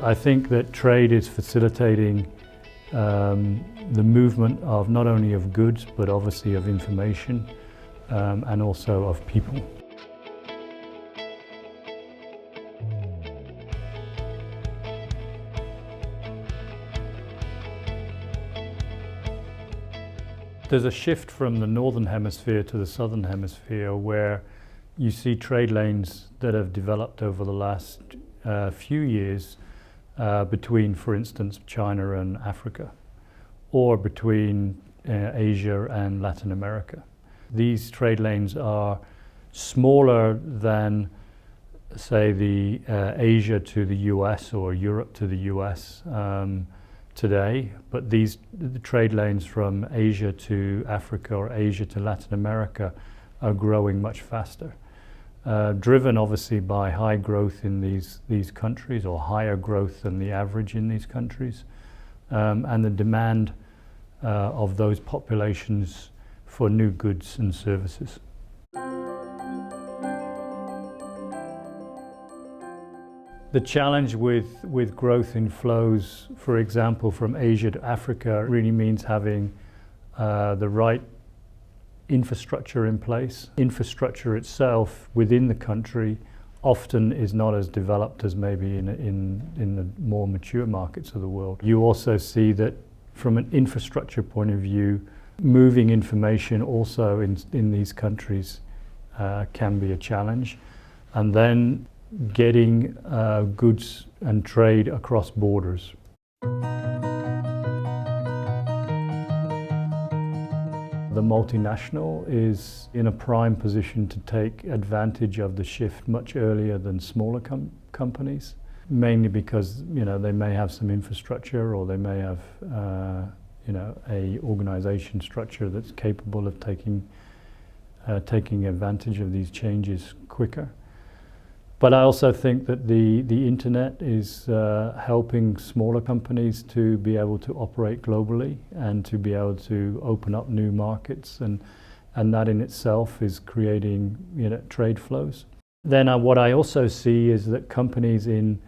I think that trade is facilitating the movement of not only of goods, but obviously of information and also of people. There's a shift from the northern hemisphere to the southern hemisphere where you see trade lanes that have developed over the last few years between, for instance, China and Africa, or between Asia and Latin America. These trade lanes are smaller than, say, the Asia to the US or Europe to the US today, but the trade lanes from Asia to Africa or Asia to Latin America are growing much faster, driven obviously by high growth in these countries, or higher growth than the average in these countries, and the demand of those populations for new goods and services. The challenge with growth in flows, for example, from Asia to Africa, really means having the right infrastructure in place. Infrastructure itself within the country often is not as developed as maybe in the more mature markets of the world. You also see that from an infrastructure point of view, moving information also in these countries can be a challenge. And then getting goods and trade across borders. The multinational is in a prime position to take advantage of the shift much earlier than smaller companies, mainly because they may have some infrastructure, or they may have a organization structure that's capable of taking advantage of these changes quicker. But I also think that the internet is helping smaller companies to be able to operate globally and to be able to open up new markets, and that in itself is creating trade flows. Then what I also see is that companies in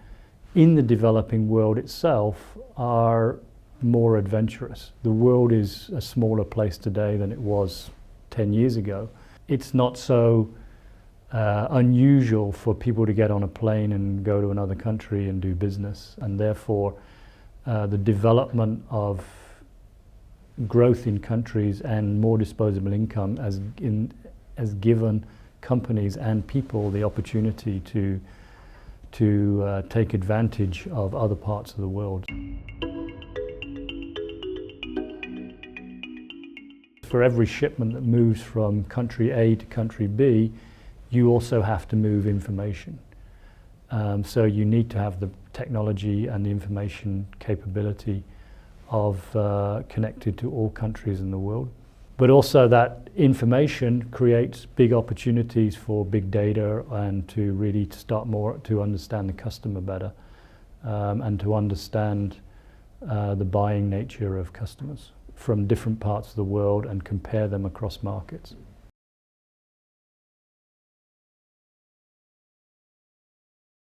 the developing world itself are more adventurous. The world is a smaller place today than it was 10 years ago. It's not so unusual for people to get on a plane and go to another country and do business, and therefore the development of growth in countries and more disposable income has given companies and people the opportunity to take advantage of other parts of the world. For every shipment that moves from country A to country B, you also have to move information. So you need to have the technology and the information capability of connected to all countries in the world. But also that information creates big opportunities for big data, and to really start to understand the customer better, and to understand the buying nature of customers from different parts of the world and compare them across markets.